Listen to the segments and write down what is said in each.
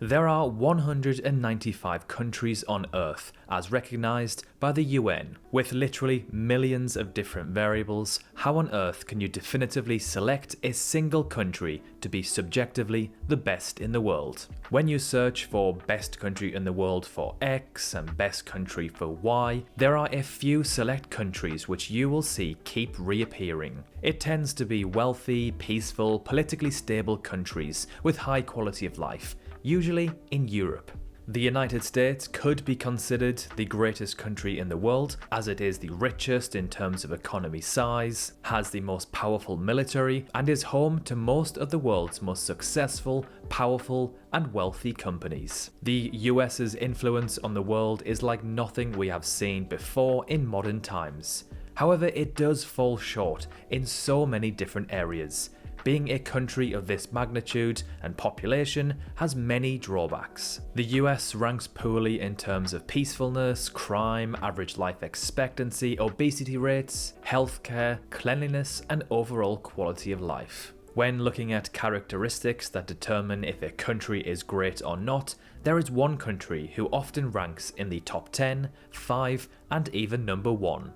There are 195 countries on Earth as recognised by the UN. With literally millions of different variables, how on earth can you definitively select a single country to be subjectively the best in the world? When you search for best country in the world for X and best country for Y, there are a few select countries which you will see keep reappearing. It tends to be wealthy, peaceful, politically stable countries with high quality of life, usually in Europe. The United States could be considered the greatest country in the world, as it is the richest in terms of economy size, has the most powerful military, and is home to most of the world's most successful, powerful, and wealthy companies. The US's influence on the world is like nothing we have seen before in modern times. However, it does fall short in so many different areas. Being a country of this magnitude and population has many drawbacks. The US ranks poorly in terms of peacefulness, crime, average life expectancy, obesity rates, healthcare, cleanliness, and overall quality of life. When looking at characteristics that determine if a country is great or not, there is one country who often ranks in the top 10, 5, and even number 1: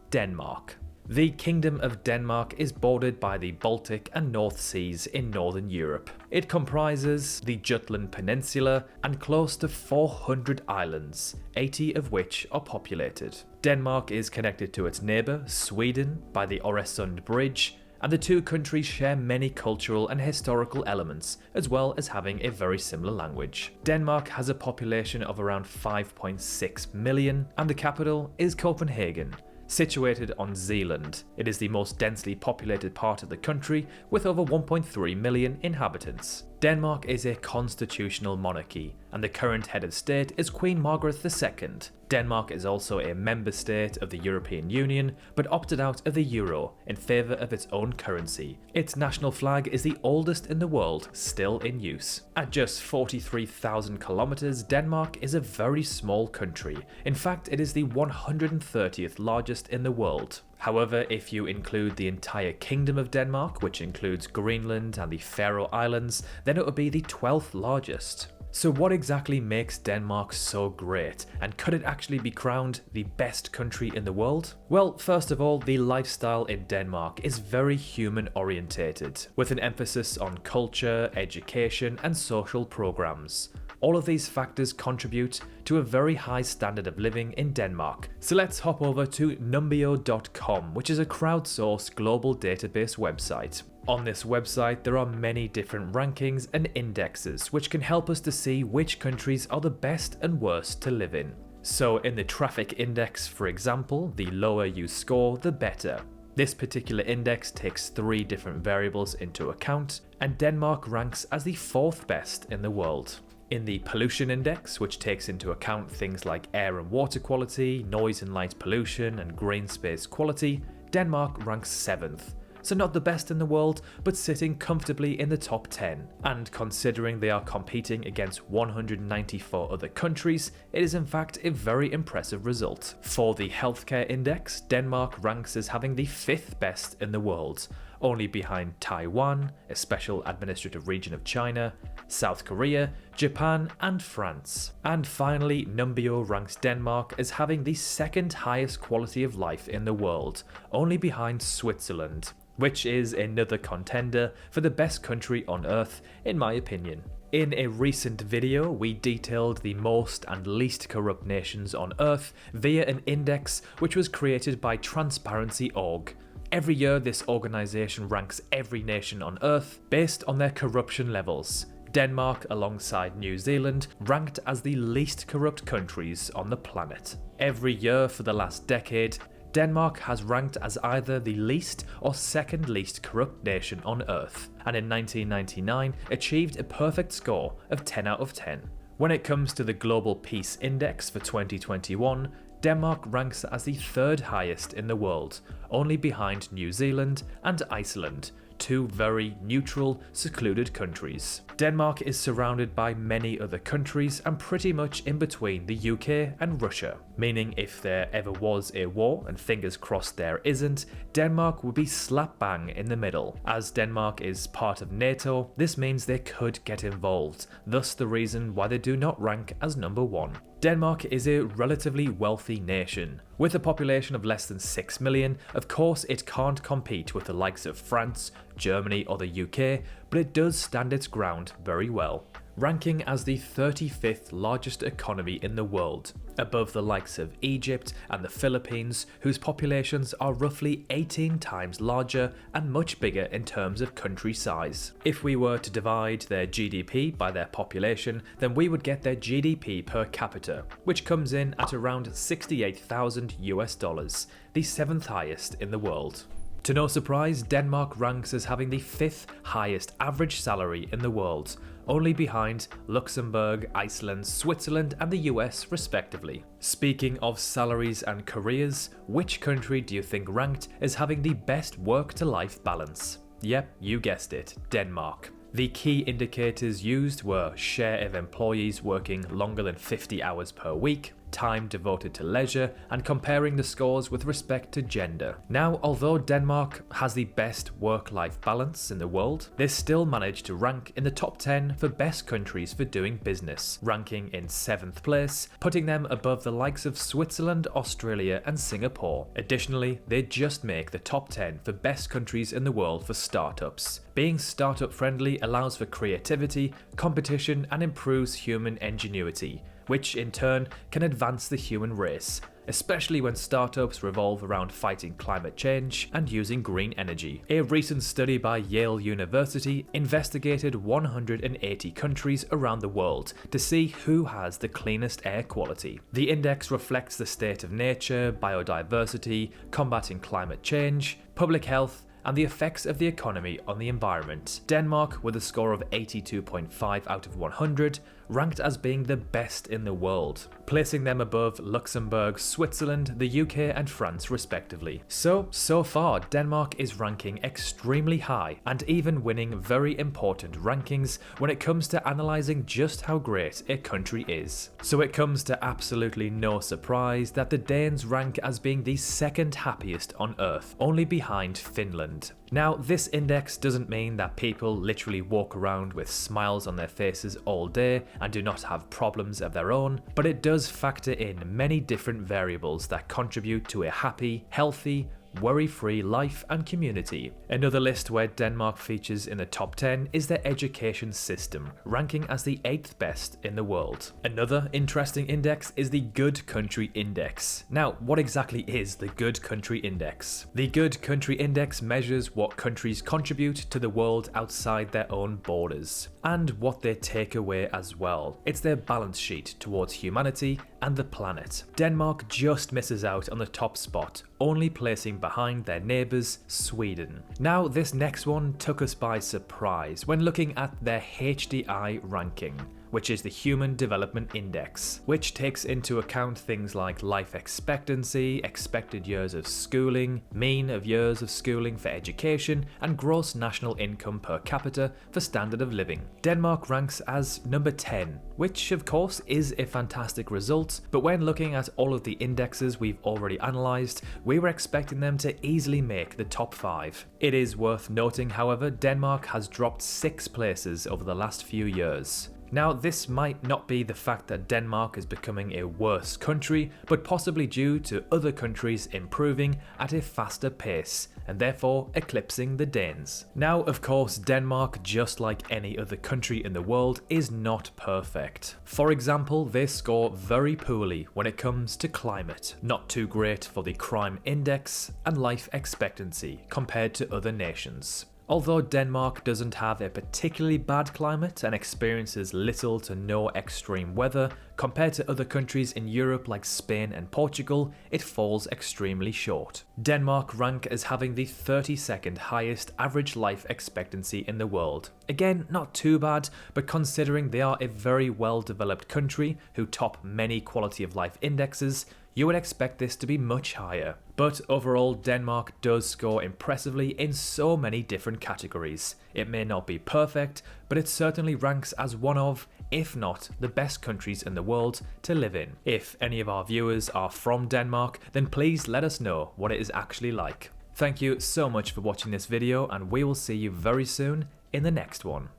Denmark. The Kingdom of Denmark is bordered by the Baltic and North Seas in northern Europe. It comprises the Jutland Peninsula and close to 400 islands, 80 of which are populated. Denmark is connected to its neighbour, Sweden, by the Øresund Bridge, and the two countries share many cultural and historical elements, as well as having a very similar language. Denmark has a population of around 5.6 million, and the capital is Copenhagen. Situated on Zealand, it is the most densely populated part of the country with over 1.3 million inhabitants. Denmark is a constitutional monarchy, and the current head of state is Queen Margaret II. Denmark is also a member state of the European Union, but opted out of the euro in favour of its own currency. Its national flag is the oldest in the world still in use. At just 43,000 kilometres, Denmark is a very small country. In fact, it is the 130th largest in the world. However, if you include the entire Kingdom of Denmark, which includes Greenland and the Faroe Islands, then it would be the 12th largest. So what exactly makes Denmark so great, and could it actually be crowned the best country in the world? Well, first of all, the lifestyle in Denmark is very human orientated, with an emphasis on culture, education, and social programs. All of these factors contribute to a very high standard of living in Denmark. So let's hop over to Numbeo.com, which is a crowdsourced global database website. On this website, there are many different rankings and indexes which can help us to see which countries are the best and worst to live in. So in the traffic index, for example, the lower you score, the better. This particular index takes 3 different variables into account, and Denmark ranks as the 4th best in the world. In the pollution index, which takes into account things like air and water quality, noise and light pollution, and green space quality, Denmark ranks 7th. So not the best in the world, but sitting comfortably in the top 10. And considering they are competing against 194 other countries, it is in fact a very impressive result. For the healthcare index, Denmark ranks as having the 5th best in the world, only behind Taiwan, a special administrative region of China, South Korea, Japan, and France. And finally, Numbeo ranks Denmark as having the 2nd highest quality of life in the world, only behind Switzerland, which is another contender for the best country on earth, in my opinion. In a recent video, we detailed the most and least corrupt nations on earth via an index which was created by Transparency.org. Every year, this organisation ranks every nation on earth based on their corruption levels. Denmark, alongside New Zealand, ranked as the least corrupt countries on the planet. Every year for the last decade, Denmark has ranked as either the least or 2nd least corrupt nation on earth, and in 1999 achieved a perfect score of 10 out of 10. When it comes to the Global Peace Index for 2021, Denmark ranks as the 3rd highest in the world, only behind New Zealand and Iceland, two very neutral, secluded countries. Denmark is surrounded by many other countries and pretty much in between the UK and Russia, meaning if there ever was a war, and fingers crossed there isn't, Denmark would be slap bang in the middle. As Denmark is part of NATO, this means they could get involved, thus the reason why they do not rank as number 1. Denmark is a relatively wealthy nation. With a population of less than 6 million, of course it can't compete with the likes of France, Germany or the UK, but it does stand its ground very well. Ranking as the 35th largest economy in the world, above the likes of Egypt and the Philippines, whose populations are roughly 18 times larger and much bigger in terms of country size. If we were to divide their GDP by their population, then we would get their GDP per capita, which comes in at around $68,000, the 7th highest in the world. To no surprise, Denmark ranks as having the 5th highest average salary in the world, only behind Luxembourg, Iceland, Switzerland and the US respectively. Speaking of salaries and careers, which country do you think ranked as having the best work-to-life balance? Yep, you guessed it, Denmark. The key indicators used were share of employees working longer than 50 hours per week, time devoted to leisure, and comparing the scores with respect to gender. Now, although Denmark has the best work-life balance in the world, they still managed to rank in the top 10 for best countries for doing business, ranking in 7th place, putting them above the likes of Switzerland, Australia and Singapore. Additionally, they just make the top 10 for best countries in the world for startups. Being startup friendly allows for creativity, competition and improves human ingenuity, which in turn can advance the human race, especially when startups revolve around fighting climate change and using green energy. A recent study by Yale University investigated 180 countries around the world to see who has the cleanest air quality. The index reflects the state of nature, biodiversity, combating climate change, public health, and the effects of the economy on the environment. Denmark, with a score of 82.5 out of 100, ranked as being the best in the world, placing them above Luxembourg, Switzerland, the UK and France respectively. So far Denmark is ranking extremely high and even winning very important rankings when it comes to analysing just how great a country is. So it comes to absolutely no surprise that the Danes rank as being the 2nd happiest on earth, only behind Finland. Now, this index doesn't mean that people literally walk around with smiles on their faces all day and do not have problems of their own, but it does factor in many different variables that contribute to a happy, healthy, worry-free life and community. Another list where Denmark features in the top 10 is their education system, ranking as the 8th best in the world. Another interesting index is the Good Country Index. Now, what exactly is the Good Country Index? The Good Country Index measures what countries contribute to the world outside their own borders, and what they take away as well. It's their balance sheet towards humanity and the planet. Denmark just misses out on the top spot, only placing behind their neighbours Sweden. Now, this next one took us by surprise when looking at their HDI ranking, which is the Human Development Index, which takes into account things like life expectancy, expected years of schooling, mean of years of schooling for education, and gross national income per capita for standard of living. Denmark ranks as number 10, which of course is a fantastic result, but when looking at all of the indexes we've already analysed, we were expecting them to easily make the top 5. It is worth noting, however, Denmark has dropped 6 places over the last few years. Now, this might not be the fact that Denmark is becoming a worse country, but possibly due to other countries improving at a faster pace, and therefore eclipsing the Danes. Now, of course, Denmark, just like any other country in the world, is not perfect. For example, they score very poorly when it comes to climate, not too great for the crime index and life expectancy compared to other nations. Although Denmark doesn't have a particularly bad climate and experiences little to no extreme weather, compared to other countries in Europe like Spain and Portugal, it falls extremely short. Denmark rank as having the 32nd highest average life expectancy in the world. Again, not too bad, but considering they are a very well developed country who top many quality of life indexes, you would expect this to be much higher. But overall, Denmark does score impressively in so many different categories. It may not be perfect, but it certainly ranks as one of, if not the best countries in the world to live in. If any of our viewers are from Denmark, then please let us know what it is actually like. Thank you so much for watching this video, and we will see you very soon in the next one.